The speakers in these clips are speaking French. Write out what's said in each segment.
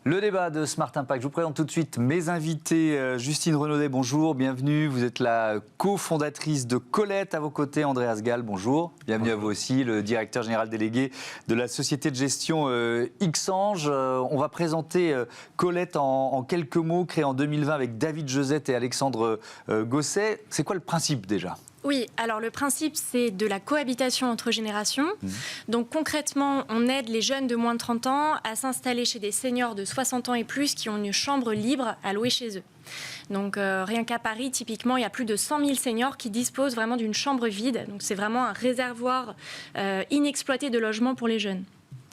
Le débat de Smart Impact. Je vous présente tout de suite mes invités. Justine Renaudet, bonjour, bienvenue. Vous êtes la cofondatrice de Colette. À vos côtés, Andreas Gall, bonjour. Bienvenue à vous aussi, le directeur général délégué de la société de gestion Xange. On va présenter Colette en quelques mots, créée en 2020 avec David Josette et Alexandre Gosset. C'est quoi le principe déjà ? Oui, alors le principe, c'est de la cohabitation entre générations. Donc concrètement, on aide les jeunes de moins de 30 ans à s'installer chez des seniors de 60 ans et plus qui ont une chambre libre à louer chez eux. Donc rien qu'à Paris, typiquement, il y a plus de 100 000 seniors qui disposent vraiment d'une chambre vide. Donc c'est vraiment un réservoir inexploité de logement pour les jeunes.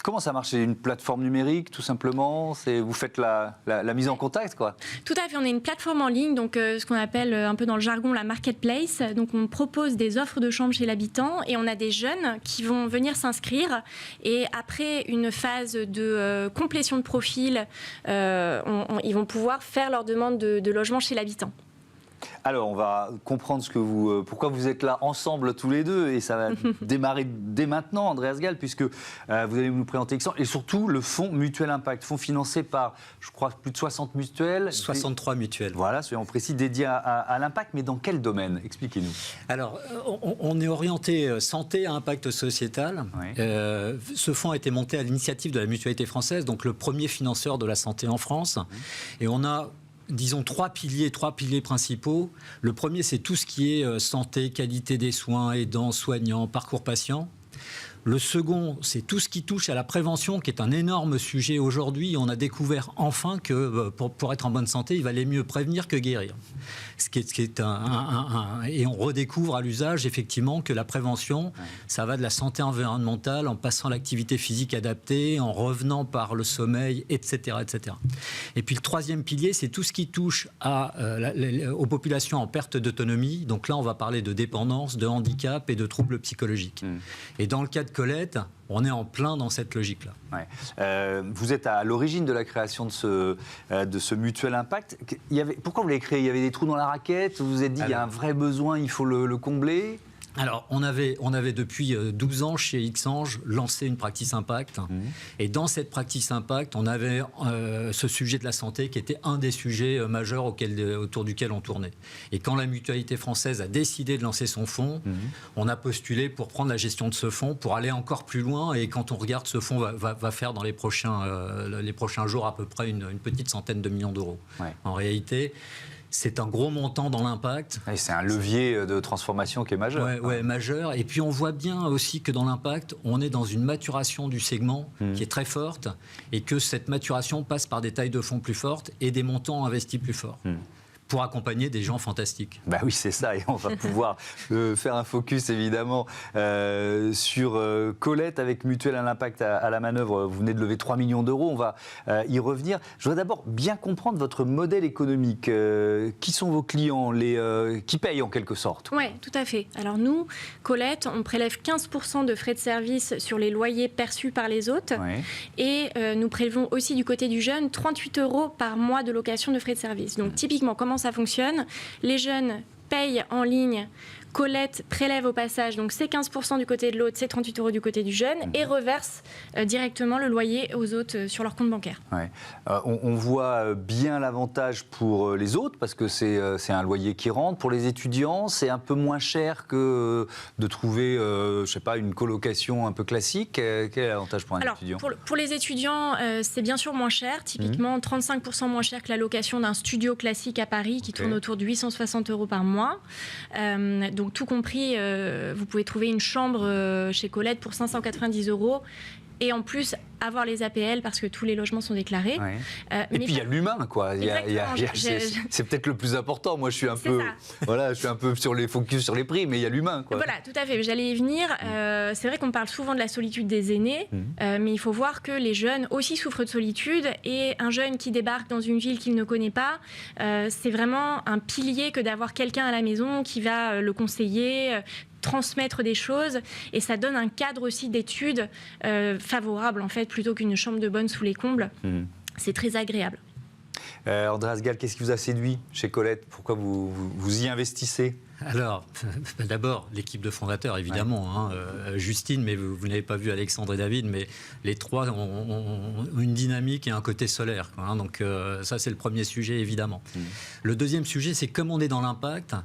Comment ça marche ? C'est une plateforme numérique, tout simplement ? Vous faites la mise en contact, quoi ? Tout à fait. On est une plateforme en ligne, donc ce qu'on appelle un peu dans le jargon la marketplace. Donc on propose des offres de chambre chez l'habitant et on a des jeunes qui vont venir s'inscrire. Et après une phase de complétion de profil, ils vont pouvoir faire leur demande de logement chez l'habitant. Alors, on va comprendre pourquoi vous êtes là ensemble tous les deux, et ça va démarrer dès maintenant, Andreas Gall, puisque vous allez nous présenter Xange, et surtout le fonds Mutuel Impact, fonds financé par, je crois, plus de 60 mutuelles. 63 mutuelles. Voilà, soyons précis, dédié à l'impact, mais dans quel domaine ? Expliquez-nous. Alors, on est orienté santé à impact sociétal. Oui. Ce fonds a été monté à l'initiative de la Mutualité française, donc le premier financeur de la santé en France, et on a disons trois piliers principaux. Le premier, c'est tout ce qui est santé, qualité des soins, aidants, soignants, parcours patient. Le second, c'est tout ce qui touche à la prévention, qui est un énorme sujet aujourd'hui. On a découvert enfin que pour être en bonne santé, il valait mieux prévenir que guérir. Et on redécouvre à l'usage, effectivement, que la prévention, ça va de la santé environnementale, en passant l'activité physique adaptée, en revenant par le sommeil, etc., etc. Et puis le troisième pilier, c'est tout ce qui touche aux populations en perte d'autonomie. Donc là, on va parler de dépendance, de handicap et de troubles psychologiques. Et dans le cas de Colette, on est en plein dans cette logique-là. Ouais. Vous êtes à l'origine de la création de ce Mutuel Impact. Pourquoi vous l'avez créé ? Il y avait des trous dans la raquette ? Vous vous êtes dit il y a un vrai besoin, il faut le combler ? Alors, on avait depuis 12 ans chez Xange lancé une practice impact. Et dans cette practice impact, on avait ce sujet de la santé qui était un des sujets majeurs autour duquel on tournait. Et quand la Mutualité française a décidé de lancer son fonds, on a postulé pour prendre la gestion de ce fonds, pour aller encore plus loin. Et quand on regarde, ce fonds va faire dans les prochains jours à peu près une petite centaine de millions d'euros. Ouais. En réalité, c'est un gros montant dans l'impact. Et c'est un levier de transformation qui est majeur. Oui, majeur. Et puis on voit bien aussi que dans l'impact, on est dans une maturation du segment qui est très forte et que cette maturation passe par des tailles de fonds plus fortes et des montants investis plus forts. Pour accompagner des gens fantastiques. Bah oui, c'est ça, et on va pouvoir faire un focus évidemment sur Colette avec Mutuel Impact à la manœuvre. Vous venez de lever 3 millions d'euros, on va y revenir. Je voudrais d'abord bien comprendre votre modèle économique. Qui sont vos clients, qui payent en quelque sorte ? Oui, tout à fait. Alors nous, Colette, on prélève 15% de frais de service sur les loyers perçus par les hôtes. Ouais. Et nous prélevons aussi du côté du jeune 38 € par mois de location de frais de service. Donc typiquement, comment ça fonctionne ? Les jeunes payent en ligne, Colette prélève au passage, donc c'est 15% du côté de l'hôte, c'est 38 € du côté du jeune, et reverse directement le loyer aux hôtes sur leur compte bancaire. Ouais. On voit bien l'avantage pour les hôtes, parce que c'est un loyer qui rentre. Pour les étudiants, c'est un peu moins cher que de trouver, je sais pas, une colocation un peu classique. Quel est l'avantage pour un étudiant ? Pour les étudiants, c'est bien sûr moins cher, typiquement 35% moins cher que la location d'un studio classique à Paris, qui tourne autour de 860 € par mois. Donc tout compris, vous pouvez trouver une chambre chez Colette pour 590 €. Et en plus, avoir les APL parce que tous les logements sont déclarés. Ouais. Et puis il y a l'humain, quoi. C'est peut-être le plus important. Moi, je suis un peu sur les focus sur les prix, mais il y a l'humain, quoi. Voilà, tout à fait. J'allais y venir. C'est vrai qu'on parle souvent de la solitude des aînés, mais il faut voir que les jeunes aussi souffrent de solitude. Et un jeune qui débarque dans une ville qu'il ne connaît pas, c'est vraiment un pilier que d'avoir quelqu'un à la maison qui va le conseiller, transmettre des choses, et ça donne un cadre aussi d'études favorable en fait, plutôt qu'une chambre de bonne sous les combles. C'est très agréable. Andreas Gall, qu'est-ce qui vous a séduit chez Colette ? Pourquoi vous y investissez ? Alors, d'abord, l'équipe de fondateurs, évidemment. Justine, mais vous n'avez pas vu Alexandre et David, mais les trois ont une dynamique et un côté solaire. Donc ça, c'est le premier sujet, évidemment. Le deuxième sujet, c'est comme on est dans l'impact,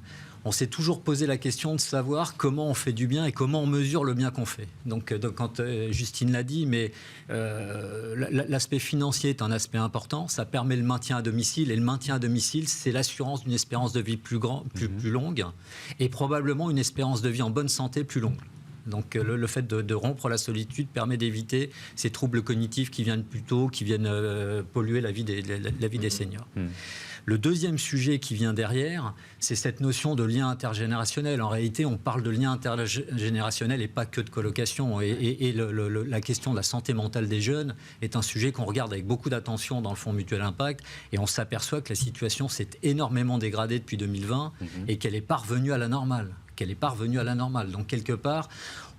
on s'est toujours posé la question de savoir comment on fait du bien et comment on mesure le bien qu'on fait. Donc quand Justine l'a dit, mais l'aspect financier est un aspect important. Ça permet le maintien à domicile. Et le maintien à domicile, c'est l'assurance d'une espérance de vie plus longue et probablement une espérance de vie en bonne santé plus longue. Donc le fait de rompre la solitude permet d'éviter ces troubles cognitifs qui viennent plus tôt, qui viennent polluer la vie des seniors. Le deuxième sujet qui vient derrière, c'est cette notion de lien intergénérationnel. En réalité, on parle de lien intergénérationnel et pas que de colocation. Et la question de la santé mentale des jeunes est un sujet qu'on regarde avec beaucoup d'attention dans le Fonds Mutuel Impact. Et on s'aperçoit que la situation s'est énormément dégradée depuis 2020 et qu'elle est parvenue à la normale. Donc, quelque part,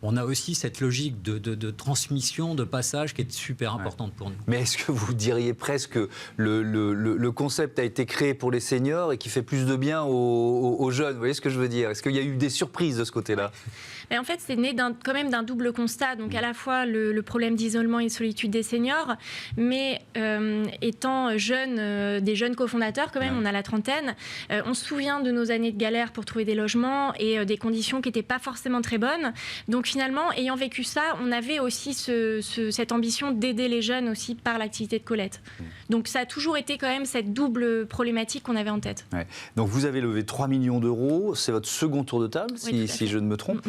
on a aussi cette logique de transmission, de passage qui est super importante pour nous. Mais est-ce que vous diriez presque que le concept a été créé pour les seniors et qui fait plus de bien aux jeunes? Vous voyez ce que je veux dire? Est-ce qu'il y a eu des surprises de ce côté-là? Mais en fait, c'est né quand même d'un double constat. Donc, à la fois le problème d'isolement et de solitude des seniors, mais étant jeunes, des jeunes cofondateurs, quand même, on a la trentaine, on se souvient de nos années de galère pour trouver des logements et des conditions qui n'étaient pas forcément très bonnes. Donc, finalement, ayant vécu ça, on avait aussi cette ambition d'aider les jeunes aussi par l'activité de Colette. Donc, ça a toujours été quand même cette double problématique qu'on avait en tête. Ouais. Donc, vous avez levé 3 millions d'euros. C'est votre second tour de table, si je ne me trompe.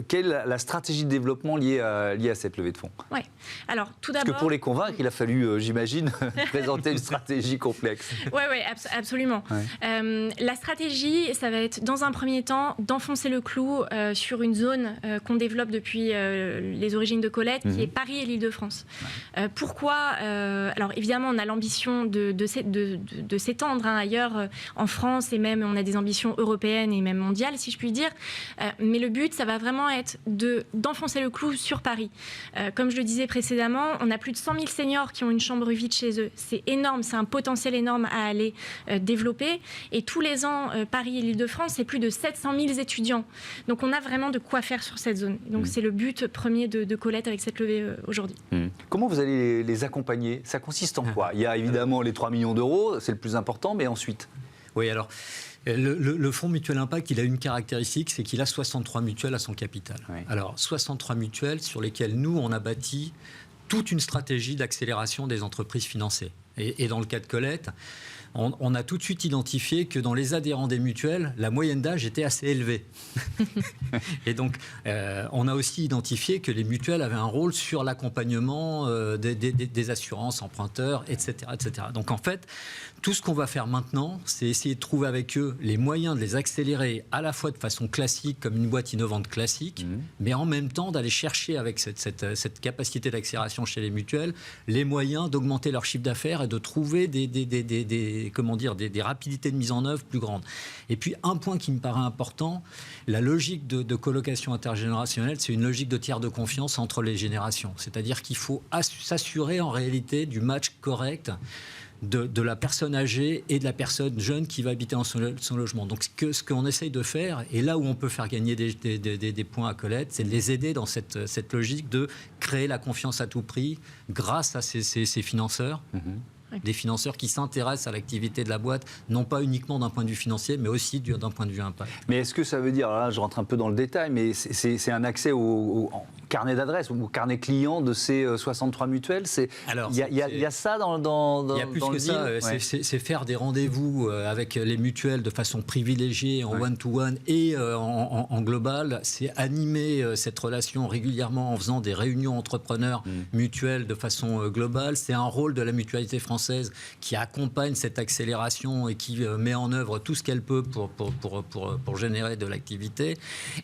Quelle est la stratégie de développement liée à cette levée de fonds? Oui. Alors, tout d'abord... Parce que pour les convaincre, il a fallu, j'imagine, présenter une stratégie complexe. Oui, absolument. Ouais. La stratégie, ça va être, dans un premier temps, d'enfoncer le clou sur une zone qu'on développe depuis les origines de Colette, qui est Paris et l'Île-de-France. Ouais. Pourquoi alors, évidemment, on a l'ambition de s'étendre ailleurs, en France, et même on a des ambitions européennes et même mondiales, si je puis dire. Mais le but, ça va vraiment être d'enfoncer le clou sur Paris. Comme je le disais précédemment, on a plus de 100 000 seniors qui ont une chambre vide chez eux. C'est énorme, c'est un potentiel énorme à aller développer. Et tous les ans, Paris et l'Île-de-France, c'est plus de 700 000 étudiants. Donc on a vraiment de quoi faire sur cette zone. Donc c'est le but premier de Colette avec cette levée aujourd'hui. Comment vous allez les accompagner? Ça consiste en quoi? Il y a évidemment les 3 millions d'euros, c'est le plus important, mais ensuite? Oui, alors... Le Fonds Mutuel Impact, il a une caractéristique, c'est qu'il a 63 mutuelles à son capital. Oui. Alors, 63 mutuelles sur lesquelles nous, on a bâti toute une stratégie d'accélération des entreprises financées. Et dans le cas de Colette, on a tout de suite identifié que dans les adhérents des mutuelles, la moyenne d'âge était assez élevée. Et donc, on a aussi identifié que les mutuelles avaient un rôle sur l'accompagnement des assurances emprunteurs, etc., etc. Donc, en fait, tout ce qu'on va faire maintenant, c'est essayer de trouver avec eux les moyens de les accélérer à la fois de façon classique, comme une boîte innovante classique, mais en même temps d'aller chercher avec cette capacité d'accélération chez les mutuelles, les moyens d'augmenter leur chiffre d'affaires et de trouver des rapidités de mise en œuvre plus grandes. Et puis, un point qui me paraît important, la logique de colocation intergénérationnelle, c'est une logique de tiers de confiance entre les générations. C'est-à-dire qu'il faut s'assurer en réalité du match correct de la personne âgée et de la personne jeune qui va habiter en son logement. Donc ce qu'on essaye de faire, et là où on peut faire gagner des points à Colette, c'est de les aider dans cette logique de créer la confiance à tout prix grâce à ces financeurs. Des financeurs qui s'intéressent à l'activité de la boîte, non pas uniquement d'un point de vue financier, mais aussi d'un point de vue impact. Mais est-ce que ça veut dire, là je rentre un peu dans le détail, mais c'est un accès au carnet d'adresse, au carnet client de ces 63 mutuelles? Il y a ça dans il y a plus que ça, c'est faire des rendez-vous avec les mutuelles de façon privilégiée, en one-to-one et en global. C'est animer cette relation régulièrement en faisant des réunions entrepreneurs mutuelles de façon globale. C'est un rôle de la mutualité française qui accompagne cette accélération et qui met en œuvre tout ce qu'elle peut pour générer de l'activité.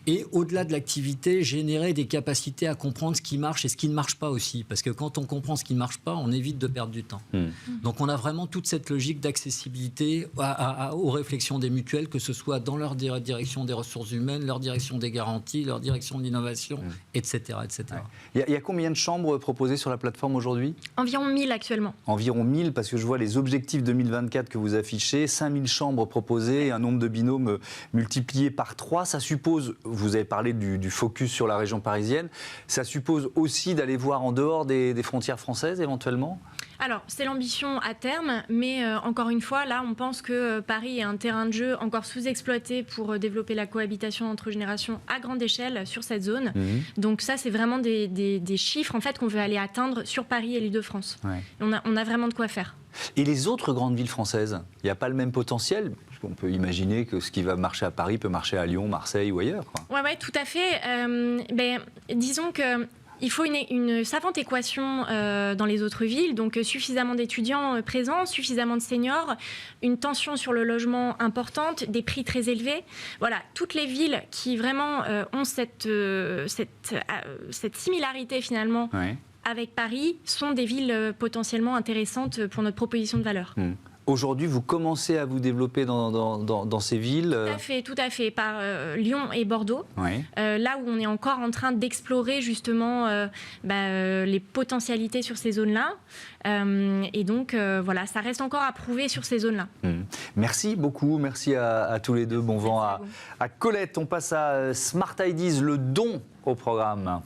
Et au-delà de l'activité, générer des capacités capacité à comprendre ce qui marche et ce qui ne marche pas aussi. Parce que quand on comprend ce qui ne marche pas, on évite de perdre du temps. Donc on a vraiment toute cette logique d'accessibilité aux réflexions des mutuelles, que ce soit dans leur direction des ressources humaines, leur direction des garanties, leur direction de l'innovation, etc. etc. Ouais. Il y a combien de chambres proposées sur la plateforme aujourd'hui ? Environ 1000 actuellement. Environ 1000, parce que je vois les objectifs 2024 que vous affichez, 5000 chambres proposées, et un nombre de binômes multiplié par 3. Ça suppose, vous avez parlé du focus sur la région parisienne, ça suppose aussi d'aller voir en dehors des frontières françaises éventuellement ? Alors, c'est l'ambition à terme, mais encore une fois, là, on pense que Paris est un terrain de jeu encore sous-exploité pour développer la cohabitation entre générations à grande échelle sur cette zone. Donc ça, c'est vraiment des chiffres en fait, qu'on veut aller atteindre sur Paris et l'Île-de-France. Ouais. On a vraiment de quoi faire. Et les autres grandes villes françaises, il n'y a pas le même potentiel ? On peut imaginer que ce qui va marcher à Paris peut marcher à Lyon, Marseille ou ailleurs, quoi. Ouais, tout à fait. Disons que... Il faut une savante équation dans les autres villes, donc suffisamment d'étudiants présents, suffisamment de seniors, une tension sur le logement importante, des prix très élevés. Voilà, toutes les villes qui vraiment ont cette similarité finalement avec Paris sont des villes potentiellement intéressantes pour notre proposition de valeur. Aujourd'hui, vous commencez à vous développer dans ces villes. Tout à fait, par Lyon et Bordeaux. Oui. Là où on est encore en train d'explorer justement les potentialités sur ces zones-là. Et donc, voilà, ça reste encore à prouver sur ces zones-là. Merci beaucoup, merci à tous les deux. Bon vent à Colette. On passe à Smart Ideas, le don au programme.